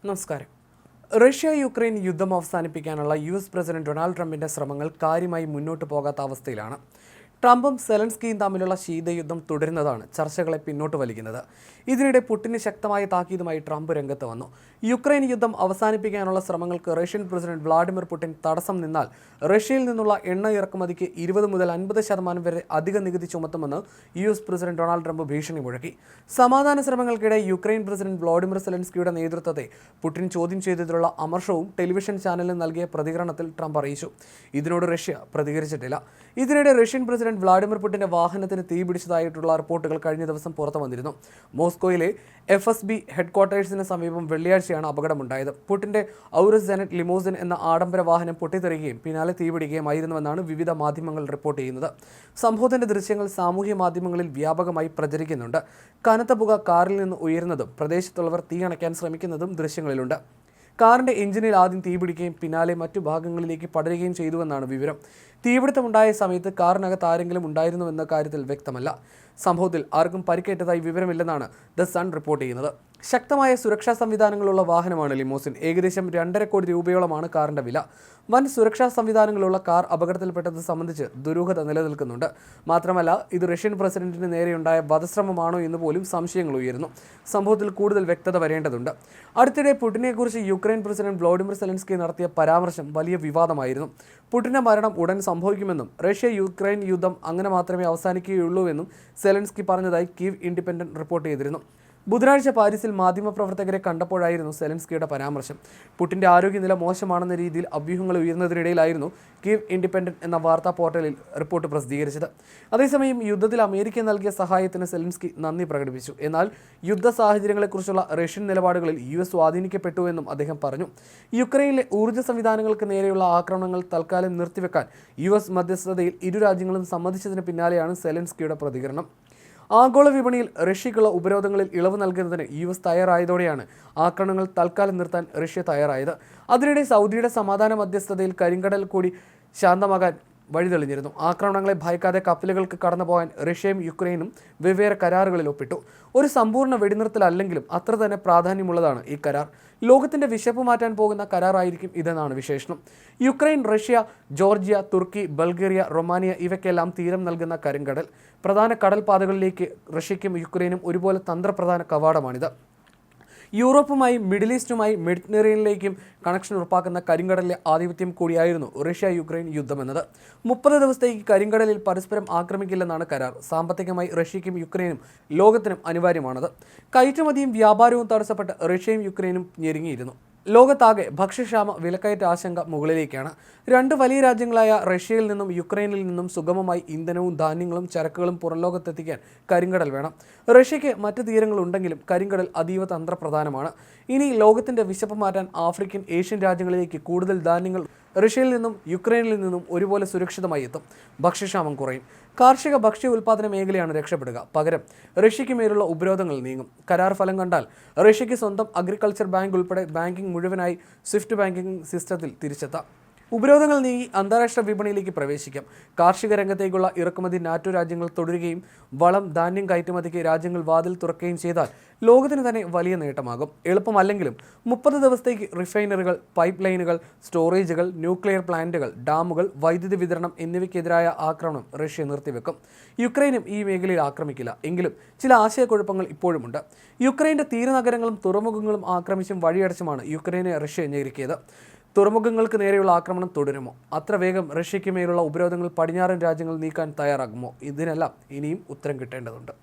നമസ്കാരം. റഷ്യ-യുക്രൈൻ യുദ്ധം അവസാനിപ്പിക്കാനുള്ള യു.എസ്. പ്രസിഡന്റ് ഡൊണാൾഡ് ട്രംപിന്റെ ശ്രമങ്ങൾ കാര്യമായി മുന്നോട്ട് പോകാത്ത അവസ്ഥയിലാണ്. ട്രംപും സെലൻസ്കിയും തമ്മിലുള്ള ശീതയുദ്ധം തുടരുന്നതാണ് ചർച്ചകളെ പിന്നോട്ട് വലിക്കുന്നത്. ഇതിനിടെ പുടിന് ശക്തമായ താക്കീതുമായി ട്രംപ് രംഗത്ത് വന്നു. യുക്രൈൻ യുദ്ധം അവസാനിപ്പിക്കാനുള്ള ശ്രമങ്ങൾക്ക് റഷ്യൻ പ്രസിഡന്റ് വ്ളാഡിമിർ പുടിൻ തടസ്സം നിന്നാൽ റഷ്യയിൽ നിന്നുള്ള എണ്ണ ഇറക്കുമതിക്ക് 20 മുതൽ 50% വരെ അധിക നികുതി ചുമത്തുമെന്ന് യു.എസ്. പ്രസിഡന്റ് ഡൊണാൾഡ് ട്രംപ് ഭീഷണി മുഴക്കി. സമാധാന ശ്രമങ്ങൾക്കിടെ യുക്രൈൻ പ്രസിഡന്റ് വ്ളാഡിമിർ സെലൻസ്കിയുടെ നേതൃത്വത്തെ പുടിൻ ചോദ്യം ചെയ്തതിലുള്ള അമർഷവും ടെലിവിഷൻ ചാനലിന് നൽകിയ പ്രതികരണത്തിൽ ട്രംപ് അറിയിച്ചു. ഇതിനോട് റഷ്യ പ്രതികരിച്ചിട്ടില്ല. ഇതിനിടെ റഷ്യൻ പ്രസിഡന്റ് വ്ളാഡിമിർ പുടിന്റെ വാഹനത്തിന് തീപിടിച്ചതായിട്ടുള്ള റിപ്പോർട്ടുകൾ കഴിഞ്ഞ ദിവസം പുറത്തു വന്നിരുന്നു. മോസ്കോയിലെ FSB ഹെഡ്ക്വാർട്ടേഴ്സിന് സമീപം വെള്ളിയാഴ്ചയാണ് അപകടമുണ്ടായത്. പുടിന്റെ ഔറസ് ജെനറ്റ് ലിമോസിൻ എന്ന ആഡംബര വാഹനം പൊട്ടിത്തെറിക്കുകയും പിന്നാലെ തീപിടിക്കുകയുമായിരുന്നുവെന്നാണ് വിവിധ മാധ്യമങ്ങൾ റിപ്പോർട്ട് ചെയ്യുന്നത്. സംഭവത്തിന്റെ ദൃശ്യങ്ങൾ സാമൂഹ്യ മാധ്യമങ്ങളിൽ വ്യാപകമായി പ്രചരിക്കുന്നുണ്ട്. കനത്ത പുക കാറിൽ നിന്ന് ഉയരുന്നതും പ്രദേശത്തുള്ളവർ തീ അണയ്ക്കാൻ ശ്രമിക്കുന്നതും ദൃശ്യങ്ങളിലുണ്ട്. കാറിന്റെ എഞ്ചിനിൽ ആദ്യം തീപിടിക്കുകയും പിന്നാലെ മറ്റു ഭാഗങ്ങളിലേക്ക് പടരുകയും ചെയ്തുവെന്നാണ് വിവരം. തീപിടുത്തമുണ്ടായ സമയത്ത് കാറിനകത്ത് ആരെങ്കിലും ഉണ്ടായിരുന്നുവെന്ന കാര്യത്തിൽ വ്യക്തമല്ല. സംഭവത്തിൽ ആർക്കും പരിക്കേറ്റതായി വിവരമില്ലെന്നാണ് ദ സൺ റിപ്പോർട്ട് ചെയ്യുന്നത്. ശക്തമായ സുരക്ഷാ സംവിധാനങ്ങളുള്ള വാഹനമാണ് ലിമോസിൻ. ഏകദേശം 2.5 കോടി രൂപയോളമാണ് കാറിന്റെ വില. വൻ സുരക്ഷാ സംവിധാനങ്ങളുള്ള കാർ അപകടത്തിൽപ്പെട്ടത് സംബന്ധിച്ച് ദുരൂഹത നിലനിൽക്കുന്നുണ്ട്. മാത്രമല്ല, ഇത് റഷ്യൻ പ്രസിഡന്റിന് നേരെയുണ്ടായ വധശ്രമമാണോ എന്ന് പോലും സംശയങ്ങൾ ഉയരുന്നു. സംഭവത്തിൽ കൂടുതൽ വ്യക്തത വരേണ്ടതുണ്ട്. അടുത്തിടെ പുടിനെക്കുറിച്ച് യുക്രൈൻ പ്രസിഡന്റ് വ്ളാഡിമിർ സെലൻസ്കി നടത്തിയ പരാമർശം വലിയ വിവാദമായിരുന്നു. പുടിന്റെ മരണം ഉടൻ സംഭവിക്കുമെന്നും റഷ്യ-യുക്രൈൻ യുദ്ധം അങ്ങനെ മാത്രമേ അവസാനിക്കുകയുള്ളൂവെന്നും സെലൻസ്കി പറഞ്ഞതായി കീവ് ഇൻഡിപെൻഡന്റ് റിപ്പോർട്ട് ചെയ്തിരുന്നു. ബുധനാഴ്ച പാരീസിൽ മാധ്യമപ്രവർത്തകരെ കണ്ടപ്പോഴായിരുന്നു സെലൻസ്കിയുടെ പരാമർശം. പുടിന്റെ ആരോഗ്യനില മോശമാണെന്ന രീതിയിൽ അഭ്യൂഹങ്ങൾ ഉയർന്നതിനിടയിലായിരുന്നു കീവ് ഇൻഡിപെൻഡന്റ് എന്ന വാർത്താ പോർട്ടലിൽ റിപ്പോർട്ട് പ്രസിദ്ധീകരിച്ചത്. അതേസമയം യുദ്ധത്തിൽ അമേരിക്ക നൽകിയ സഹായത്തിന് സെലൻസ്കി നന്ദി പ്രകടിപ്പിച്ചു. എന്നാൽ യുദ്ധ സാഹചര്യങ്ങളെക്കുറിച്ചുള്ള റഷ്യൻ നിലപാടുകളിൽ US സ്വാധീനിക്കപ്പെട്ടുവെന്നും അദ്ദേഹം പറഞ്ഞു. യുക്രൈനിലെ ഊർജ്ജ സംവിധാനങ്ങൾക്ക് നേരെയുള്ള ആക്രമണങ്ങൾ തൽക്കാലം നിർത്തിവെക്കാൻ US മധ്യസ്ഥതയിൽ ഇരു രാജ്യങ്ങളും സമ്മതിച്ചതിന് പിന്നാലെയാണ് സെലൻസ്കിയുടെ പ്രതികരണം. ആഗോള വിപണിയിൽ റഷ്യയ്ക്കുള്ള ഉപരോധങ്ങളിൽ ഇളവ് നൽകുന്നതിന് US തയ്യാറായതോടെയാണ് ആക്രമണങ്ങൾ തൽക്കാലം നിർത്താൻ റഷ്യ തയ്യാറായത്. അതിനിടെ സൗദിയുടെ സമാധാന മധ്യസ്ഥതയിൽ കരിങ്കടൽ കൂടി ശാന്തമാകാൻ വഴിതെളിഞ്ഞിരുന്നു. ആക്രമണങ്ങളെ ഭയക്കാതെ കപ്പലുകൾക്ക് കടന്നുപോകാൻ റഷ്യയും യുക്രൈനും വെവ്വേറെ കരാറുകളിൽ ഒപ്പിട്ടു. ഒരു സമ്പൂർണ്ണ വെടിനിർത്തലല്ലെങ്കിലും അത്ര തന്നെ പ്രാധാന്യമുള്ളതാണ് ഈ കരാർ. ലോകത്തിന്റെ വിശപ്പ് മാറ്റാൻ പോകുന്ന കരാറായിരിക്കും ഇതെന്നാണ് വിശേഷണം. യുക്രൈൻ, റഷ്യ, ജോർജിയ, തുർക്കി, ബൾഗേറിയ, റൊമാനിയ ഇവയ്ക്കെല്ലാം തീരം നൽകുന്ന കരിങ്കടൽ. പ്രധാന കടൽപാതകളിലേക്ക് റഷ്യയ്ക്കും യുക്രൈനും ഒരുപോലെ തന്ത്രപ്രധാന കവാടമാണിത്. യൂറോപ്പുമായും മിഡിൽ ഈസ്റ്റുമായി മെഡിറ്ററേനിയനിലേക്കും കണക്ഷൻ ഉറപ്പാക്കുന്ന കരിങ്കടലിലെ ആധിപത്യം കൂടിയായിരുന്നു റഷ്യ-യുക്രൈൻ യുദ്ധമെന്നത്. 30 ദിവസത്തേക്ക് കരിങ്കടലിൽ പരസ്പരം ആക്രമിക്കില്ലെന്നാണ് കരാർ. സാമ്പത്തികമായി റഷ്യയ്ക്കും യുക്രൈനും ലോകത്തിനും അനിവാര്യമാണത്. കയറ്റുമതിയും വ്യാപാരവും തടസ്സപ്പെട്ട് റഷ്യയും യുക്രൈനും ഞെരുങ്ങിയിരുന്നു. ലോകത്താകെ ഭക്ഷ്യക്ഷാമ, വിലക്കയറ്റ ആശങ്ക മുകളിലേക്കാണ്. 2 വലിയ രാജ്യങ്ങളായ റഷ്യയിൽ നിന്നും യുക്രൈനിൽ നിന്നും സുഗമമായി ഇന്ധനവും ധാന്യങ്ങളും ചരക്കുകളും പുറംലോകത്തെത്തിക്കാൻ കരിങ്കടൽ വേണം. റഷ്യയ്ക്ക് മറ്റ് തീരങ്ങളുണ്ടെങ്കിലും കരിങ്കടൽ അതീവ തന്ത്രപ്രധാനമാണ്. ഇനി ലോകത്തിന്റെ വിശപ്പ് മാറ്റാൻ ആഫ്രിക്കൻ, ഏഷ്യൻ രാജ്യങ്ങളിലേക്ക് കൂടുതൽ ധാന്യങ്ങൾ റഷ്യയിൽ നിന്നും യുക്രൈനിൽ നിന്നും ഒരുപോലെ സുരക്ഷിതമായി എത്തും. ഭക്ഷ്യക്ഷാമം കുറയും. കാർഷിക ഭക്ഷ്യ ഉൽപ്പാദന മേഖലയാണ് രക്ഷപ്പെടുക. പകരം റഷ്യയ്ക്ക് മേലുള്ള ഉപരോധങ്ങൾ നീങ്ങും. കരാർ ഫലം കണ്ടാൽ റഷ്യയ്ക്ക് സ്വന്തം അഗ്രികൾച്ചർ ബാങ്ക് ഉൾപ്പെടെ ബാങ്കിംഗ് മുഴുവനായി സ്വിഫ്റ്റ് ബാങ്കിംഗ് സിസ്റ്റത്തിൽ തിരിച്ചെത്താം. ഉപരോധങ്ങൾ നീങ്ങി അന്താരാഷ്ട്ര വിപണിയിലേക്ക് പ്രവേശിക്കാം. കാർഷിക രംഗത്തേക്കുള്ള ഇറക്കുമതി നാറ്റോ രാജ്യങ്ങൾ തുടരുകയും വളം, ധാന്യം കയറ്റുമതിക്ക് രാജ്യങ്ങൾ വാതിൽ തുറക്കുകയും ചെയ്താൽ ലോകത്തിന് തന്നെ വലിയ നേട്ടമാകും. എളുപ്പമല്ലെങ്കിലും 30 ദിവസത്തേക്ക് റിഫൈനറികൾ, പൈപ്പ് ലൈനുകൾ, സ്റ്റോറേജുകൾ, ന്യൂക്ലിയർ പ്ലാന്റുകൾ, ഡാമുകൾ, വൈദ്യുതി വിതരണം എന്നിവയ്ക്കെതിരായ ആക്രമണം റഷ്യ നിർത്തിവെക്കും. യുക്രൈനും ഈ മേഖലയിൽ ആക്രമിക്കില്ല. എങ്കിലും ചില ആശയക്കുഴപ്പങ്ങൾ ഇപ്പോഴുമുണ്ട്. യുക്രൈൻ്റെ തീരനഗരങ്ങളും തുറമുഖങ്ങളും ആക്രമിച്ചും വഴിയടച്ചുമാണ് യുക്രൈനെ റഷ്യ ഞെരുക്കിയത്. തുറമുഖങ്ങൾക്ക് നേരെയുള്ള ആക്രമണം തുടരുമോ? അത്ര വേഗം റഷ്യയ്ക്ക് മേലുള്ള ഉപരോധങ്ങൾ പടിഞ്ഞാറൻ രാജ്യങ്ങൾ നീക്കാൻ തയ്യാറാകുമോ? ഇതിനെല്ലാം ഇനിയും ഉത്തരം കിട്ടേണ്ടതുണ്ട്.